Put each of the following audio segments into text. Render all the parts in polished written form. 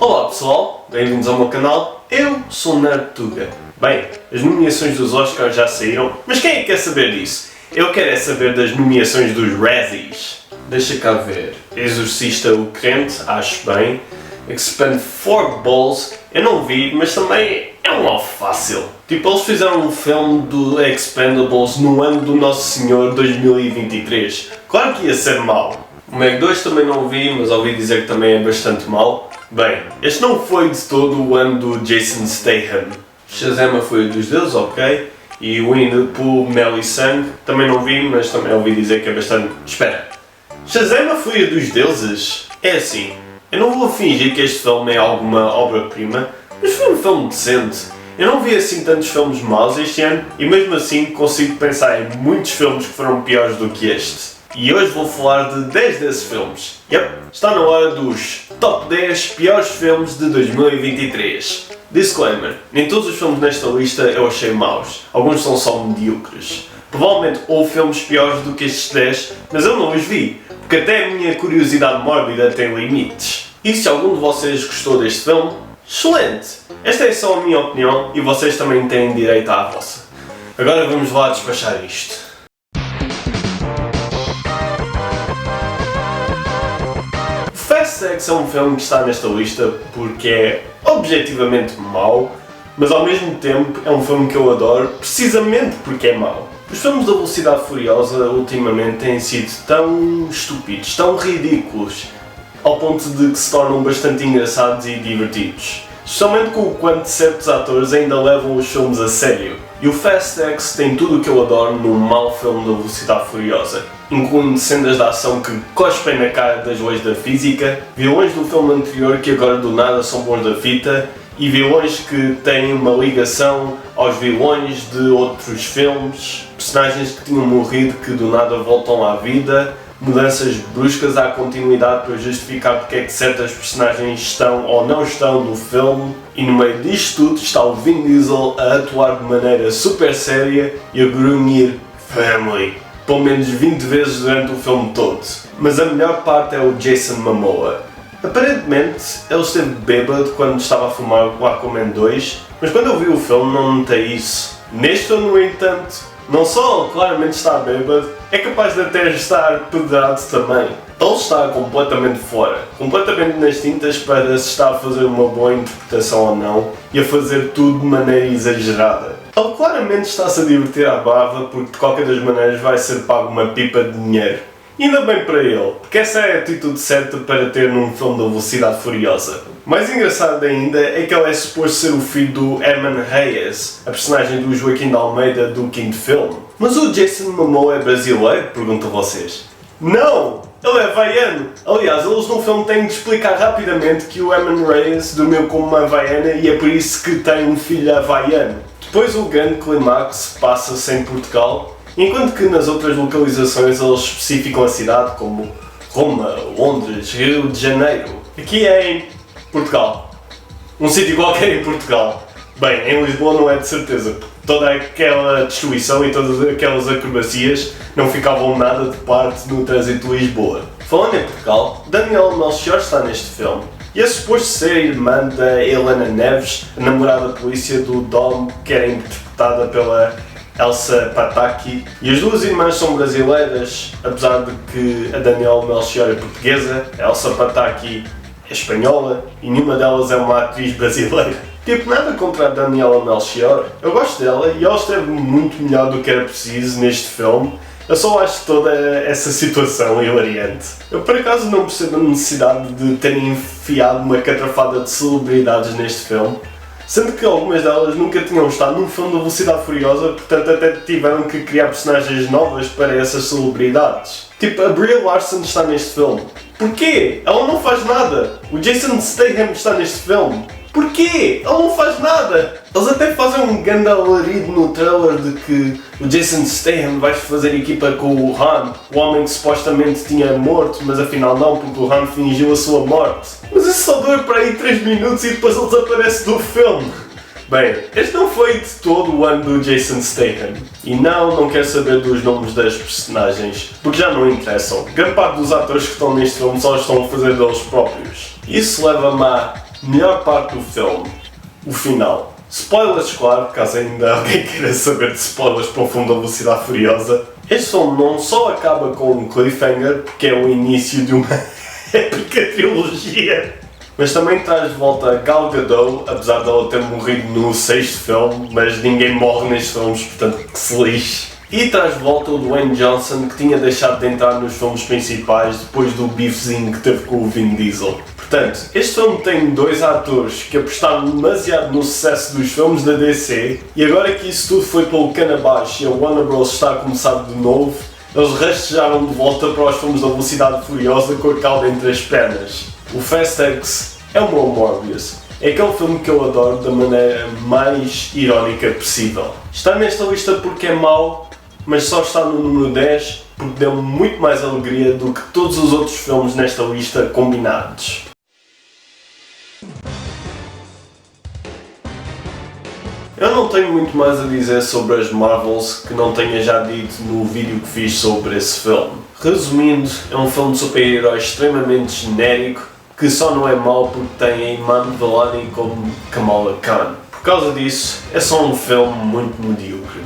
Olá pessoal, bem-vindos ao meu canal, eu sou o Nerd Tuga. Bem, as nomeações dos Oscars já saíram, mas quem é que quer saber disso? Eu quero é saber das nomeações dos Razzies. Deixa cá ver. Exorcista o Crente, acho bem. Expendables, eu não vi, mas também é um alvo fácil. Tipo, eles fizeram um filme do Expendables no ano do Nosso Senhor 2023. Claro que ia ser mau. O Meg 2 também não vi, mas ouvi dizer que também é bastante mau. Bem, este não foi de todo o ano do Jason Statham. Shazam foi dos deles, ok. E Winnie Pooh, Mel e Sangue também não vi, mas também ouvi dizer que é bastante... Espera, Shazam a Fúria dos Deuses? É assim, eu não vou fingir que este filme é alguma obra-prima, mas foi um filme decente. Eu não vi assim tantos filmes maus este ano e mesmo assim consigo pensar em muitos filmes que foram piores do que este. E hoje vou falar de 10 desses filmes. Está na hora dos Top 10 piores filmes de 2023. Disclaimer, nem todos os filmes nesta lista eu achei maus. Alguns são só medíocres. Provavelmente houve filmes piores do que estes 10, mas eu não os vi, porque até a minha curiosidade mórbida tem limites. E se algum de vocês gostou deste filme, excelente! Esta é só a minha opinião e vocês também têm direito à vossa. Agora vamos lá despachar isto. Fast X é um filme que está nesta lista porque é objetivamente mau, mas ao mesmo tempo é um filme que eu adoro precisamente porque é mau. Os filmes da Velocidade Furiosa ultimamente têm sido tão estúpidos, tão ridículos, ao ponto de que se tornam bastante engraçados e divertidos. Especialmente com o quanto certos atores ainda levam os filmes a sério. E o Fast X tem tudo o que eu adoro num mau filme da Velocidade Furiosa, incluindo cenas de ação que cospem na cara das leis da física, vilões do filme anterior que agora do nada são bons da fita, e vilões que têm uma ligação aos vilões de outros filmes, personagens que tinham morrido que do nada voltam à vida, mudanças bruscas à continuidade para justificar porque é que certas personagens estão ou não estão no filme, e no meio disto tudo está o Vin Diesel a atuar de maneira super séria e a grunhir "Family" pelo menos 20 vezes durante o filme todo. Mas a melhor parte é o Jason Momoa. Aparentemente ele esteve bêbado quando estava a filmar o Aquaman 2, mas quando eu vi o filme não notei isso. Neste filme, no entanto, não só ele claramente está bêbado, é capaz de até estar pedrado também. Ele está completamente fora, completamente nas tintas para se está a fazer uma boa interpretação ou não, e a fazer tudo de maneira exagerada. Ele claramente está-se a divertir à barra porque de qualquer das maneiras vai ser pago uma pipa de dinheiro. E ainda bem para ele, porque essa é a atitude certa para ter num filme da Velocidade Furiosa. Mais engraçado ainda é que ele é suposto ser o filho do Herman Reyes, a personagem do Joaquim de Almeida do quinto filme. Mas o Jason Momoa é brasileiro? Pergunto a vocês. Não! Ele é havaiano! Aliás, eles no filme têm de explicar rapidamente que o Herman Reyes dormiu com uma havaiana e é por isso que tem um filho havaiano. Depois o grande clímax passa-se em Portugal, enquanto que nas outras localizações eles especificam a cidade como Roma, Londres, Rio de Janeiro. Aqui é em Portugal. Um sítio qualquer em Portugal. Bem, em Lisboa não é de certeza, porque toda aquela destruição e todas aquelas acrobacias não ficavam nada de parte no trânsito de Lisboa. Falando em Portugal, Daniela Melchior está neste filme. E é suposto ser a irmã da Helena Neves, a namorada da polícia do Dom, que era interpretada pela Elsa Pataky. E as duas irmãs são brasileiras, apesar de que a Daniela Melchior é portuguesa, a Elsa Pataky é espanhola e nenhuma delas é uma atriz brasileira. Tipo, nada contra a Daniela Melchior, eu gosto dela e ela esteve muito melhor do que era preciso neste filme. Eu só acho toda essa situação hilariante. Eu por acaso não percebo a necessidade de terem enfiado uma catrafada de celebridades neste filme, sendo que algumas delas nunca tinham estado num filme da Velocidade Furiosa, portanto até tiveram que criar personagens novas para essas celebridades. Tipo, a Brie Larson está neste filme. Porquê? Ela não faz nada. O Jason Statham está neste filme. Porquê? Ele não faz nada! Eles até fazem um grande alarido no trailer de que o Jason Statham vai fazer equipa com o Han, o homem que supostamente tinha morto, mas afinal não, porque o Han fingiu a sua morte. Mas isso só dura para aí 3 minutos e depois ele desaparece do filme. Bem, este não foi de todo o ano do Jason Statham. E não quero saber dos nomes das personagens, porque já não interessam. Grande parte dos atores que estão neste filme só estão a fazer deles próprios. Isso leva-me à Melhor parte do filme, o final. Spoilers, claro, caso ainda alguém queira saber de spoilers para o filme da Velocidade Furiosa. Este filme não só acaba com um cliffhanger, porque é o início de uma épica trilogia, mas também traz de volta a Gal Gadot, apesar de ela ter morrido no 6º filme, mas ninguém morre nestes filmes, portanto que se lixe. E traz de volta o Dwayne Johnson, que tinha deixado de entrar nos filmes principais depois do bifezinho que teve com o Vin Diesel. Portanto, este filme tem dois atores que apostaram demasiado no sucesso dos filmes da DC, e agora que isso tudo foi pelo cano abaixo e a Warner Bros. Está a começar de novo, eles rastejaram de volta para os filmes da Velocidade Furiosa com a cauda entre as pernas. O Fast X é o meu Morbius. É aquele filme que eu adoro da maneira mais irónica possível. Está nesta lista porque é mau, mas só está no número 10 porque deu muito mais alegria do que todos os outros filmes nesta lista combinados. Eu não tenho muito mais a dizer sobre as Marvels que não tenha já dito no vídeo que fiz sobre esse filme. Resumindo, é um filme de super-heróis extremamente genérico que só não é mau porque tem a Iman Vellani como Kamala Khan. Por causa disso, é só um filme muito medíocre.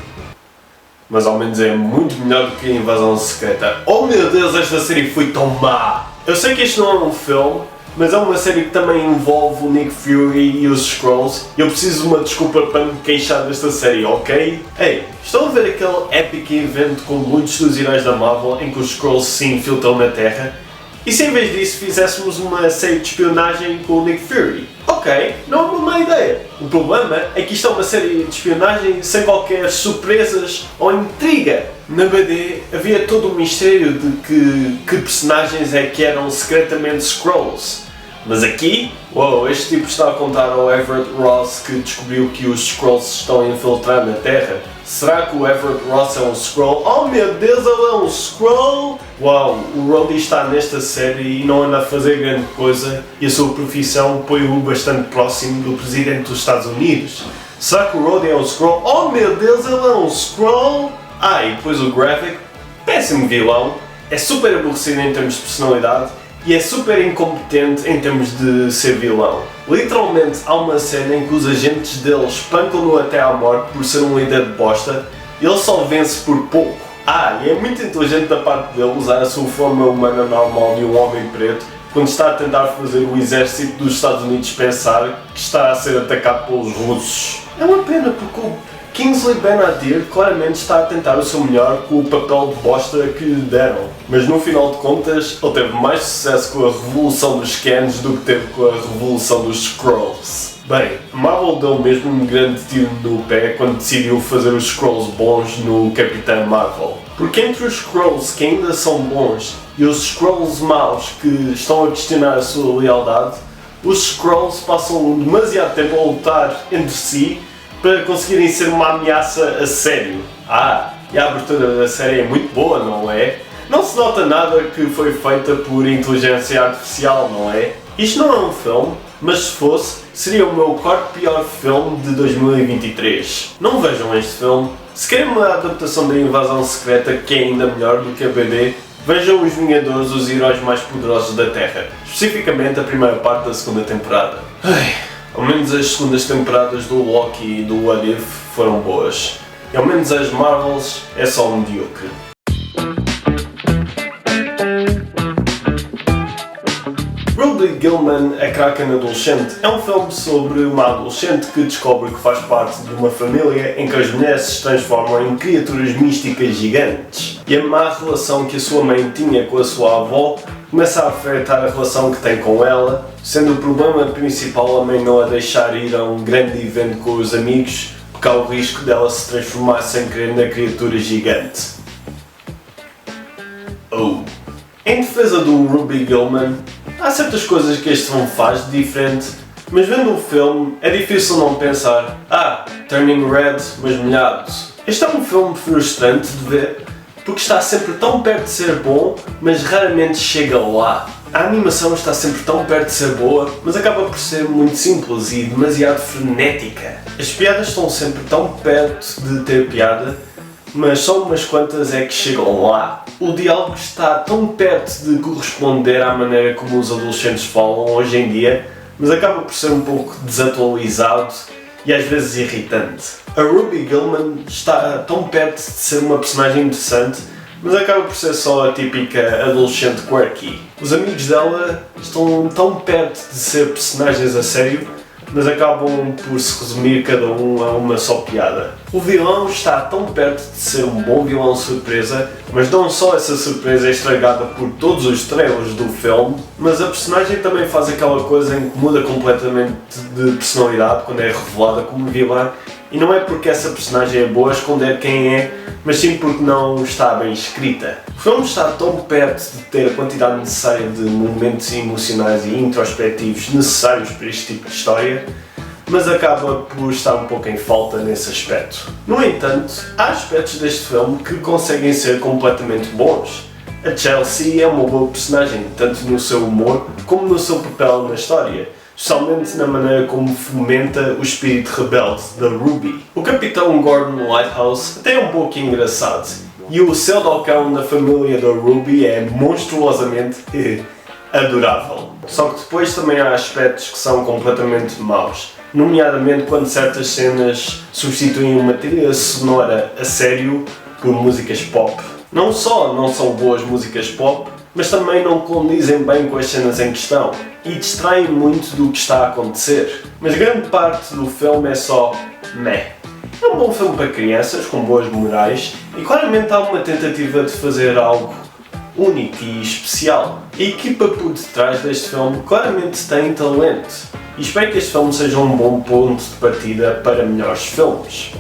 Mas ao menos é muito melhor do que a Invasão Secreta. Oh meu Deus, esta série foi tão má! Eu sei que isto não é um filme, mas é uma série que também envolve o Nick Fury e os Skrulls. Eu preciso de uma desculpa para me queixar desta série, ok? Ei, estão a ver aquele épico evento com muitos dos heróis da Marvel em que os Skrulls se infiltram na Terra? E se em vez disso fizéssemos uma série de espionagem com o Nick Fury? Ok, não é uma má ideia. O problema é que isto é uma série de espionagem sem qualquer surpresas ou intriga. Na BD havia todo o mistério de que personagens é que eram secretamente Skrulls. Mas aqui, este tipo está a contar ao Everett Ross que descobriu que os Skrulls estão a infiltrar na Terra. Será que o Everett Ross é um Skrull? Oh meu Deus, ele é um Skrull! Uau, o Rhodey está nesta série e não anda a fazer grande coisa e a sua profissão põe-o bastante próximo do presidente dos Estados Unidos. Será que o Rhodey é um Skrull? Oh meu Deus, ele é um Skrull! E depois o Gravik, péssimo vilão, é super aborrecido em termos de personalidade e é super incompetente em termos de ser vilão. Literalmente há uma cena em que os agentes dele espancam-no até à morte por ser um líder de bosta e ele só vence por pouco. E é muito inteligente da parte dele usar a sua forma humana normal de um homem preto quando está a tentar fazer o exército dos Estados Unidos pensar que está a ser atacado pelos russos. É uma pena porque o Kingsley Ben-Adir claramente está a tentar o seu melhor com o papel de bosta que lhe deram, mas no final de contas ele teve mais sucesso com a revolução dos Skans do que teve com a revolução dos Skrulls. Bem, a Marvel deu mesmo um grande tiro no pé quando decidiu fazer os Skrulls bons no Capitão Marvel. Porque entre os Skrulls que ainda são bons e os Skrulls maus que estão a questionar a sua lealdade, os Skrulls passam demasiado tempo a lutar entre si para conseguirem ser uma ameaça a sério. E a abertura da série é muito boa, não é? Não se nota nada que foi feita por inteligência artificial, não é? Isto não é um filme, mas se fosse, seria o meu quarto pior filme de 2023. Não vejam este filme. Se querem uma adaptação da Invasão Secreta que é ainda melhor do que a BD, vejam Os Vingadores, os heróis mais poderosos da Terra. Especificamente a primeira parte da segunda temporada. Ao menos as segundas temporadas do Loki e do What If foram boas. E ao menos as Marvels é só medíocre. Ruby Gillman, a Kraken Adolescente, é um filme sobre uma adolescente que descobre que faz parte de uma família em que as mulheres se transformam em criaturas místicas gigantes. E a má relação que a sua mãe tinha com a sua avó começa a afetar a relação que tem com ela, sendo o problema principal a mãe não a deixar ir a um grande evento com os amigos, porque há o risco dela se transformar sem querer na criatura gigante. Em defesa do Ruby Gillman, há certas coisas que este filme faz de diferente, mas vendo o filme é difícil não pensar Turning Red, mas molhado. Este é um filme frustrante de ver, porque está sempre tão perto de ser bom, mas raramente chega lá. A animação está sempre tão perto de ser boa, mas acaba por ser muito simples e demasiado frenética. As piadas estão sempre tão perto de ter piada, mas só umas quantas é que chegam lá. O diálogo está tão perto de corresponder à maneira como os adolescentes falam hoje em dia, mas acaba por ser um pouco desatualizado e às vezes irritante. A Ruby Gillman está tão perto de ser uma personagem interessante, mas acaba por ser só a típica adolescente quirky. Os amigos dela estão tão perto de ser personagens a sério, mas acabam por se resumir cada um a uma só piada. O vilão está tão perto de ser um bom vilão surpresa, mas não só essa surpresa é estragada por todos os trailers do filme, mas a personagem também faz aquela coisa em que muda completamente de personalidade quando é revelada como vilã, e não é porque essa personagem é boa a esconder quem é, mas sim porque não está bem escrita. O filme está tão perto de ter a quantidade necessária de momentos emocionais e introspectivos necessários para este tipo de história, mas acaba por estar um pouco em falta nesse aspecto. No entanto, há aspectos deste filme que conseguem ser completamente bons. A Chelsea é uma boa personagem, tanto no seu humor como no seu papel na história, especialmente na maneira como fomenta o espírito rebelde da Ruby. O Capitão Gordon Lighthouse até é um pouco engraçado, e o Seldocão da família da Ruby é monstruosamente adorável. Só que depois também há aspectos que são completamente maus, nomeadamente quando certas cenas substituem uma trilha sonora a sério por músicas pop. Não só não são boas músicas pop, mas também não condizem bem com as cenas em questão e distraem muito do que está a acontecer. Mas grande parte do filme é só meh. É um bom filme para crianças, com boas morais, e claramente há uma tentativa de fazer algo único e especial. A equipa por detrás deste filme claramente tem talento, e espero que este filme seja um bom ponto de partida para melhores filmes.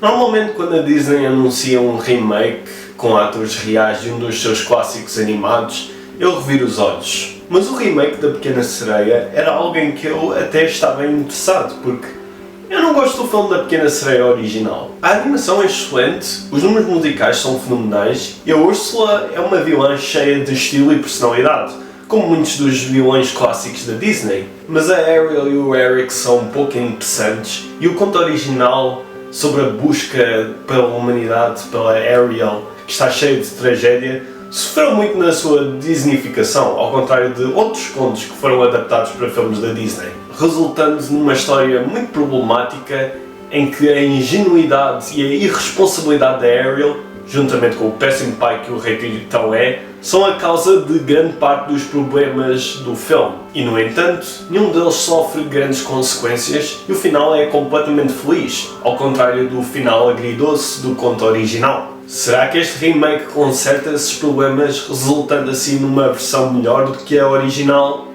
Normalmente quando a Disney anuncia um remake com atores reais de um dos seus clássicos animados, eu reviro os olhos. Mas o remake da Pequena Sereia era algo em que eu até estava interessado, porque eu não gosto do filme da Pequena Sereia original. A animação é excelente, os números musicais são fenomenais e a Úrsula é uma vilã cheia de estilo e personalidade, como muitos dos vilões clássicos da Disney. Mas a Ariel e o Eric são um pouco interessantes e o conto original sobre a busca pela humanidade, pela Ariel, que está cheia de tragédia, sofreu muito na sua Disneyficação, ao contrário de outros contos que foram adaptados para filmes da Disney, resultando numa história muito problemática em que a ingenuidade e a irresponsabilidade da Ariel, juntamente com o péssimo pai que o Rei Tritão é, são a causa de grande parte dos problemas do filme. E no entanto, nenhum deles sofre grandes consequências e o final é completamente feliz, ao contrário do final agridoce do conto original. Será que este remake conserta esses problemas, resultando assim numa versão melhor do que a original?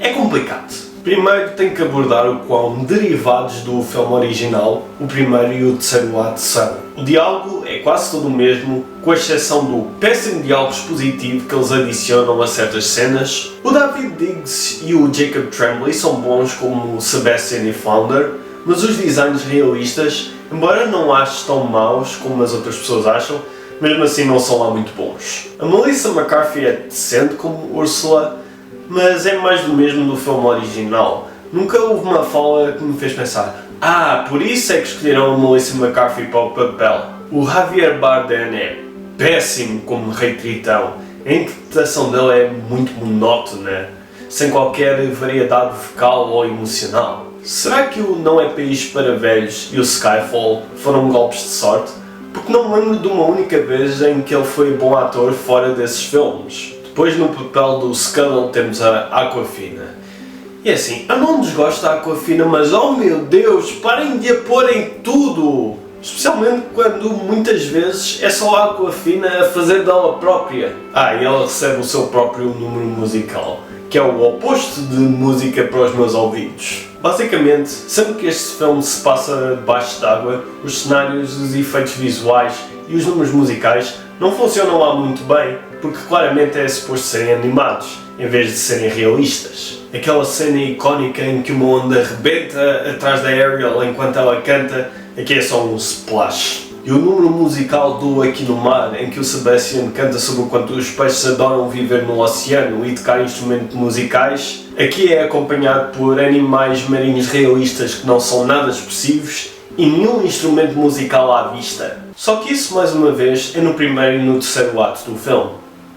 É complicado. Primeiro tem que abordar o quão derivados do filme original o primeiro e o terceiro ato são. O diálogo é quase todo o mesmo, com exceção do péssimo diálogo expositivo que eles adicionam a certas cenas. O David Diggs e o Jacob Tremblay são bons como Sebastian e Flounder, mas os designs realistas, embora não ache tão maus como as outras pessoas acham, mesmo assim não são lá muito bons. A Melissa McCarthy é decente como Úrsula, mas é mais do mesmo do filme original. Nunca houve uma fala que me fez pensar: por isso é que escolheram a Melissa McCarthy para o papel. O Javier Bardem é péssimo como Rei Tritão. A interpretação dele é muito monótona, sem qualquer variedade vocal ou emocional. Será que o Não é País para Velhos e o Skyfall foram golpes de sorte? Porque não me lembro de uma única vez em que ele foi bom ator fora desses filmes. Depois no papel do Scuttle temos a Awkwafina. E assim, eu não desgosto da Awkwafina, mas oh meu Deus, parem de a pôr em tudo! Especialmente quando muitas vezes é só a Awkwafina a fazer dela própria. E ela recebe o seu próprio número musical, que é o oposto de música para os meus ouvidos. Basicamente, sempre que este filme se passa debaixo d'água, os cenários, os efeitos visuais e os números musicais não funcionam lá muito bem, porque claramente é suposto serem animados, em vez de serem realistas. Aquela cena icónica em que uma onda rebenta atrás da Ariel enquanto ela canta, aqui é só um splash. E o número musical do Aqui no Mar, em que o Sebastian canta sobre o quanto os peixes adoram viver no oceano e tocar instrumentos musicais, aqui é acompanhado por animais marinhos realistas que não são nada expressivos e nenhum instrumento musical à vista. Só que isso, mais uma vez, é no primeiro e no terceiro ato do filme.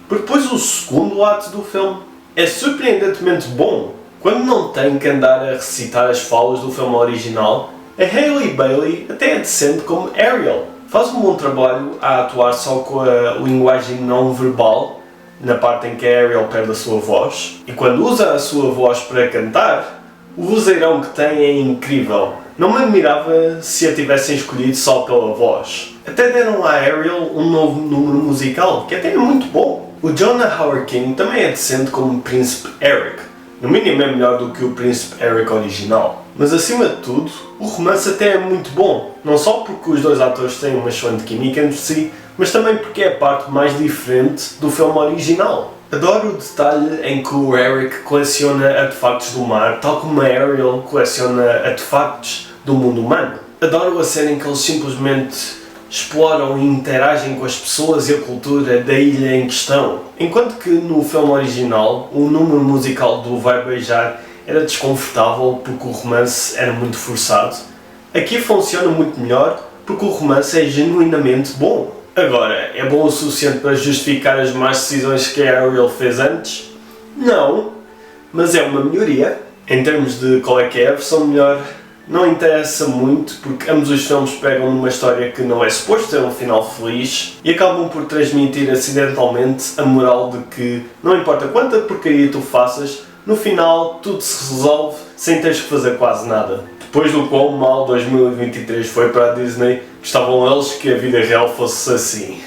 Porque depois o segundo ato do filme é surpreendentemente bom. Quando não tem que andar a recitar as falas do filme original, a Hailey Bailey até é decente como Ariel. Faz um bom trabalho a atuar só com a linguagem não verbal, na parte em que a Ariel perde a sua voz. E quando usa a sua voz para cantar, o vozeirão que tem é incrível. Não me admirava se a tivessem escolhido só pela voz. Até deram a Ariel um novo número musical, que até é muito bom. O Jonah Howard King também é decente como Príncipe Eric. No mínimo é melhor do que o Príncipe Eric original. Mas acima de tudo, o romance até é muito bom. Não só porque os dois atores têm uma excelente química entre si, mas também porque é a parte mais diferente do filme original. Adoro o detalhe em que o Eric coleciona artefactos do mar, tal como a Ariel coleciona artefactos do mundo humano. Adoro a cena em que eles simplesmente exploram e interagem com as pessoas e a cultura da ilha em questão. Enquanto que no filme original, o número musical do Vai Beijar era desconfortável porque o romance era muito forçado, aqui funciona muito melhor porque o romance é genuinamente bom. Agora, é bom o suficiente para justificar as más decisões que a Ariel fez antes? Não, mas é uma melhoria. Em termos de qual é que é a versão melhor, não interessa muito porque ambos os filmes pegam numa história que não é suposto ter um final feliz e acabam por transmitir acidentalmente a moral de que não importa quanta porcaria tu faças, no final tudo se resolve sem teres que fazer quase nada. Depois do quão mal 2023 foi para a Disney, gostavam eles que a vida real fosse assim.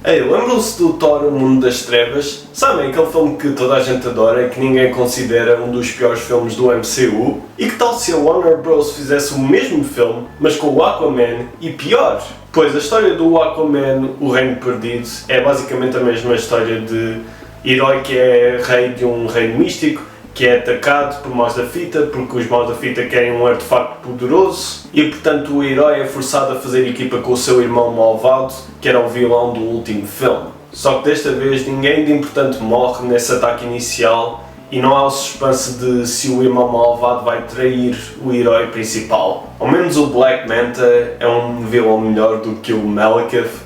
Ei, lembram-se do Thor, O Mundo das Trevas? Sabem, aquele filme que toda a gente adora e que ninguém considera um dos piores filmes do MCU? E que tal se a Warner Bros. Fizesse o mesmo filme, mas com o Aquaman e pior? Pois a história do Aquaman, O Reino Perdido, é basicamente a mesma história de herói que é rei de um reino místico, que é atacado por maus da fita, porque os maus da fita querem um artefacto poderoso e portanto o herói é forçado a fazer equipa com o seu irmão malvado, que era o vilão do último filme. Só que desta vez ninguém de importante morre nesse ataque inicial e não há o suspense de se o irmão malvado vai trair o herói principal. Ao menos o Black Manta é um vilão melhor do que o Malekith,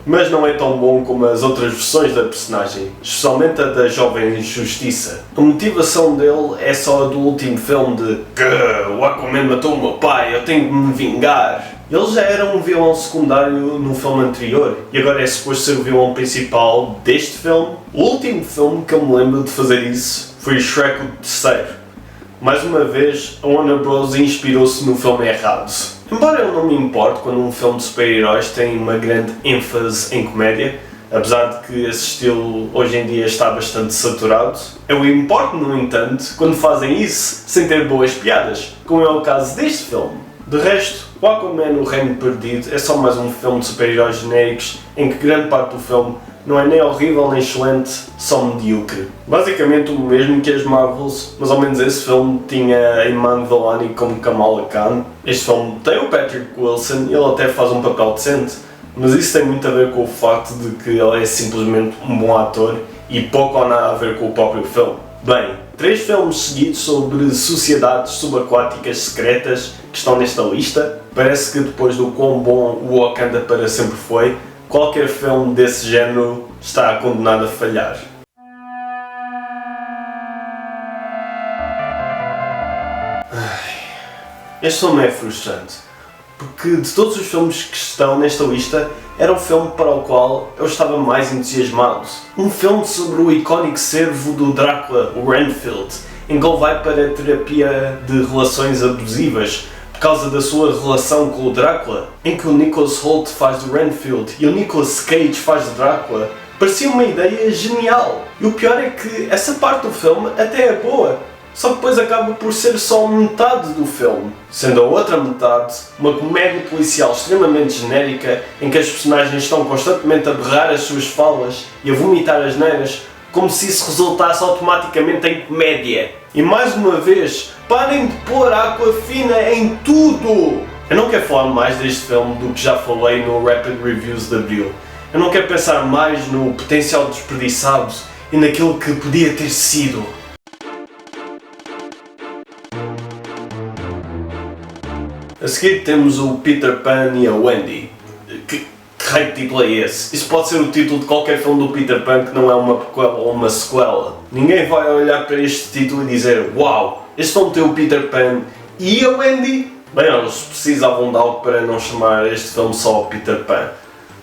mas não é tão bom como as outras versões da personagem, especialmente a da Jovem Justiça. A motivação dele é só a do último filme de que o Aquaman matou o meu pai, eu tenho de me vingar. Ele já era um vilão secundário no filme anterior e agora é suposto ser o vilão principal deste filme. O último filme que eu me lembro de fazer isso foi Shrek o terceiro. Mais uma vez, a Warner Bros. Inspirou-se no filme errado. Embora eu não me importe quando um filme de super-heróis tem uma grande ênfase em comédia, apesar de que esse estilo hoje em dia está bastante saturado, eu importo, no entanto, quando fazem isso sem ter boas piadas, como é o caso deste filme. De resto, o Aquaman, O Reino Perdido é só mais um filme de super-heróis genéricos em que grande parte do filme não é nem horrível nem excelente, só medíocre. Basicamente o mesmo que as Marvels, mas ao menos esse filme tinha a Iman Vellani como Kamala Khan. Este filme tem o Patrick Wilson e ele até faz um papel decente, mas isso tem muito a ver com o facto de que ele é simplesmente um bom ator e pouco ou nada a ver com o próprio filme. Bem, 3 filmes seguidos sobre sociedades subaquáticas secretas que estão nesta lista. Parece que depois do quão bom o Wakanda para sempre foi, qualquer filme desse género está condenado a falhar. Este filme é frustrante, porque de todos os filmes que estão nesta lista, era o filme para o qual eu estava mais entusiasmado. Um filme sobre o icónico cervo do Drácula, o Renfield, em que ele vai para a terapia de relações abusivas, por causa da sua relação com o Drácula, em que o Nicholas Hoult faz do Renfield e o Nicolas Cage faz de Drácula. Parecia uma ideia genial. E o pior é que essa parte do filme até é boa, só que depois acaba por ser só metade do filme, sendo a outra metade uma comédia policial extremamente genérica em que as personagens estão constantemente a berrar as suas falas e a vomitar asneiras, como se isso resultasse automaticamente em comédia. E mais uma vez, parem de pôr água fina em tudo! Eu não quero falar mais deste filme do que já falei no Rapid Reviews de Abril. Eu não quero pensar mais no potencial desperdiçado e naquilo que podia ter sido. A seguir temos o Peter Pan e a Wendy. raio de título é esse? Isso pode ser o título de qualquer filme do Peter Pan que não é uma prequela ou uma sequela. Ninguém vai olhar para este título e dizer: uau, este filme tem o Peter Pan e a Wendy? Bem, eles precisavam de algo para não chamar este filme só Peter Pan.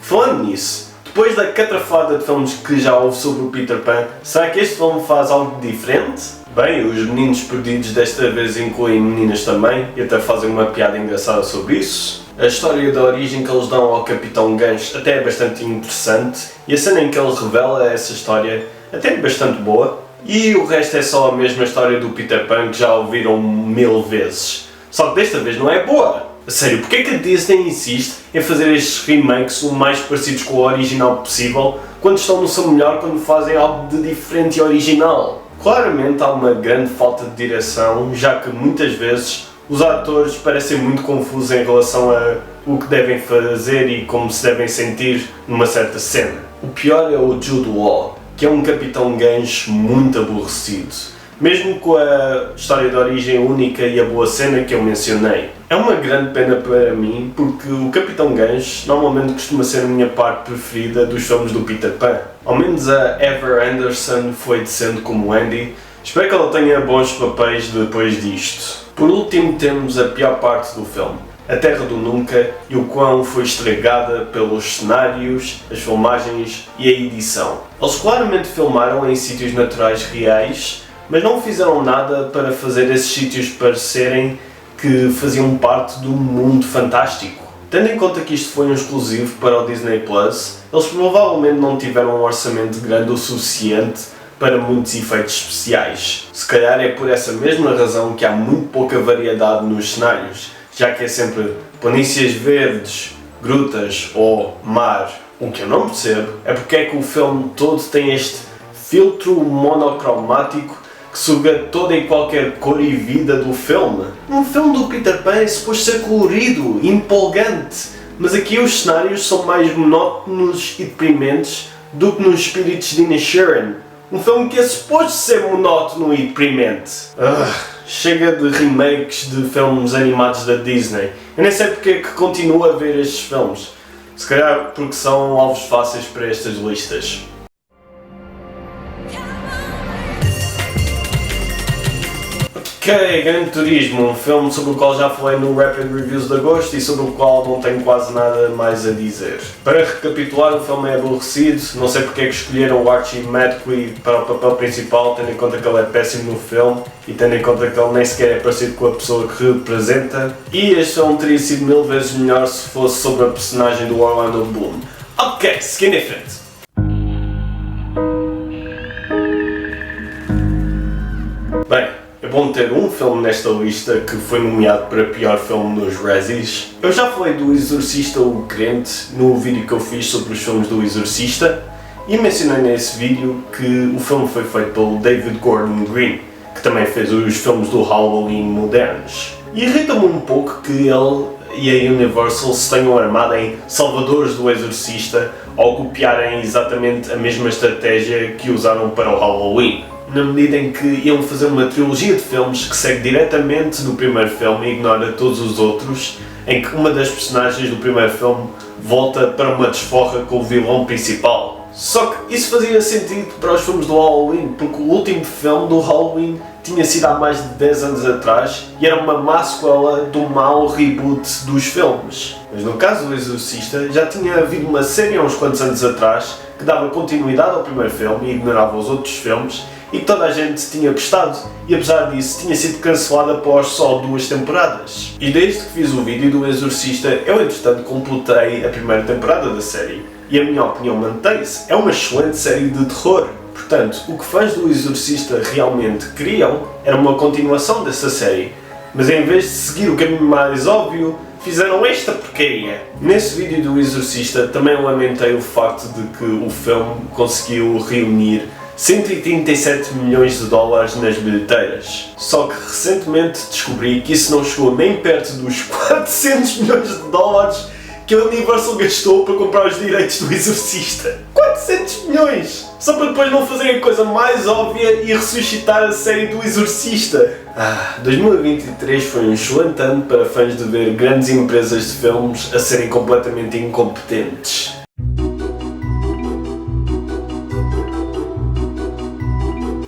Falando nisso, depois da catrafada de filmes que já houve sobre o Peter Pan, será que este filme faz algo diferente? Bem, os Meninos Perdidos desta vez incluem meninas também e até fazem uma piada engraçada sobre isso. A história da origem que eles dão ao Capitão Gancho até é bastante interessante e a cena em que ele revela essa história até é bastante boa. E o resto é só a mesma história do Peter Pan que já ouviram 1000 vezes. Só que desta vez não é boa. A sério, porque é que a Disney insiste em fazer estes remakes o mais parecidos com o original possível quando estão no seu melhor quando fazem algo de diferente e original? Claramente há uma grande falta de direção, já que muitas vezes os atores parecem muito confusos em relação a o que devem fazer e como se devem sentir numa certa cena. O pior é o Jude Law, que é um Capitão Gancho muito aborrecido, mesmo com a história de origem única e a boa cena que eu mencionei. É uma grande pena para mim, porque o Capitão Gancho normalmente costuma ser a minha parte preferida dos filmes do Peter Pan. Ao menos a Ever Anderson foi decente como Wendy. Espero que ela tenha bons papéis depois disto. Por último temos a pior parte do filme, a Terra do Nunca e o quão foi estragada pelos cenários, as filmagens e a edição. Eles claramente filmaram em sítios naturais reais, mas não fizeram nada para fazer esses sítios parecerem que faziam parte de um mundo fantástico. Tendo em conta que isto foi um exclusivo para o Disney Plus, eles provavelmente não tiveram um orçamento grande o suficiente para muitos efeitos especiais. Se calhar é por essa mesma razão que há muito pouca variedade nos cenários, já que é sempre planícies verdes, grutas ou mar. O que eu não percebo é porque é que o filme todo tem este filtro monocromático que suga toda e qualquer cor e vida do filme. Um filme do Peter Pan é suposto ser colorido e empolgante, mas aqui os cenários são mais monótonos e deprimentes do que nos Espíritos de Inisherin. Um filme que é suposto ser monótono e deprimente. Chega de remakes de filmes animados da Disney. Eu nem sei porque é que continuo a ver estes filmes. Se calhar porque são alvos fáceis para estas listas. Ok, Gran Turismo, um filme sobre o qual já falei no Rapid Reviews de agosto e sobre o qual não tenho quase nada mais a dizer. Para recapitular, o filme é aborrecido, não sei porque é que escolheram o Archie Madquay para o papel principal, tendo em conta que ele é péssimo no filme e tendo em conta que ele nem sequer é parecido com a pessoa que representa. E este filme teria sido 1000 vezes melhor se fosse sobre a personagem do Orlando Bloom. Ok, seguindo em frente. Bem, é bom ter um filme nesta lista que foi nomeado para pior filme nos Razzies. Eu já falei do Exorcista o Crente no vídeo que eu fiz sobre os filmes do Exorcista e mencionei nesse vídeo que o filme foi feito pelo David Gordon Green, que também fez os filmes do Halloween modernos. E irrita-me um pouco que ele e a Universal se tenham armado em salvadores do Exorcista ao copiarem exatamente a mesma estratégia que usaram para o Halloween, na medida em que iam fazer uma trilogia de filmes que segue diretamente do primeiro filme e ignora todos os outros, em que uma das personagens do primeiro filme volta para uma desforra com o vilão principal. Só que isso fazia sentido para os filmes do Halloween, porque o último filme do Halloween tinha sido há mais de 10 anos atrás e era uma má sequela do mau reboot dos filmes. Mas no caso do Exorcista já tinha havido uma série há uns quantos anos atrás que dava continuidade ao primeiro filme e ignorava os outros filmes e que toda a gente tinha gostado, e apesar disso tinha sido cancelada após só 2 temporadas. E desde que fiz o vídeo do Exorcista, eu entretanto completei a primeira temporada da série, e a minha opinião mantém-se, é uma excelente série de terror. Portanto, o que fãs do Exorcista realmente queriam era uma continuação dessa série, mas em vez de seguir o caminho mais óbvio, fizeram esta porcaria. Nesse vídeo do Exorcista também lamentei o facto de que o filme conseguiu reunir 137 milhões de dólares nas bilheteiras. Só que recentemente descobri que isso não chegou nem perto dos 400 milhões de dólares que a Universal gastou para comprar os direitos do Exorcista. 400 milhões! Só para depois não fazerem a coisa mais óbvia e ressuscitar a série do Exorcista. 2023 foi um excelente ano para fãs de ver grandes empresas de filmes a serem completamente incompetentes.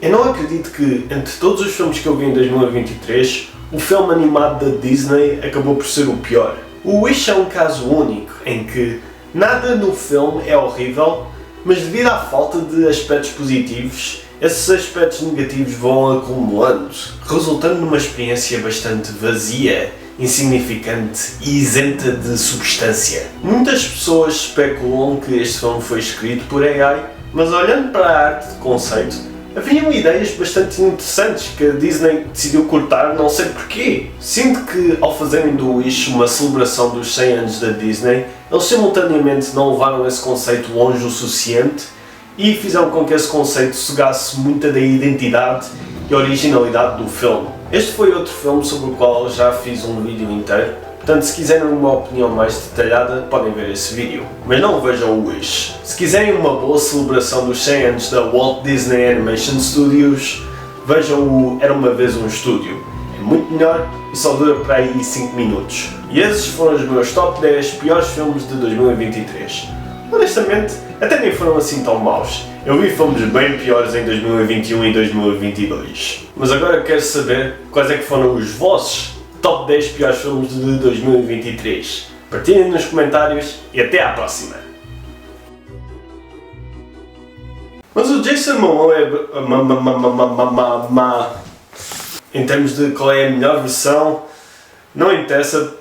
Eu não acredito que, entre todos os filmes que eu vi em 2023, o filme animado da Disney acabou por ser o pior. O Wish é um caso único, em que nada no filme é horrível, mas devido à falta de aspectos positivos, esses aspectos negativos vão acumulando, resultando numa experiência bastante vazia, insignificante e isenta de substância. Muitas pessoas especulam que este filme foi escrito por AI, mas olhando para a arte de conceito, haviam ideias bastante interessantes que a Disney decidiu cortar, não sei porquê. Sinto que, ao fazerem do Wish uma celebração dos 100 anos da Disney, eles simultaneamente não levaram esse conceito longe o suficiente e fizeram com que esse conceito sugasse muita da identidade e originalidade do filme. Este foi outro filme sobre o qual já fiz um vídeo inteiro, portanto se quiserem uma opinião mais detalhada podem ver esse vídeo. Mas não vejam o Wish. Se quiserem uma boa celebração dos 100 anos da Walt Disney Animation Studios, vejam o Era Uma Vez um Estúdio. É muito melhor e só dura para aí 5 minutos. E esses foram os meus top 10 piores filmes de 2023. Honestamente, até nem foram assim tão maus. Eu vi filmes bem piores em 2021 e 2022. Mas agora quero saber quais é que foram os vossos top 10 piores filmes de 2023. Partilhem nos comentários e até à próxima! Mas o Jason Momoa é... Em termos de qual é a melhor versão, não interessa.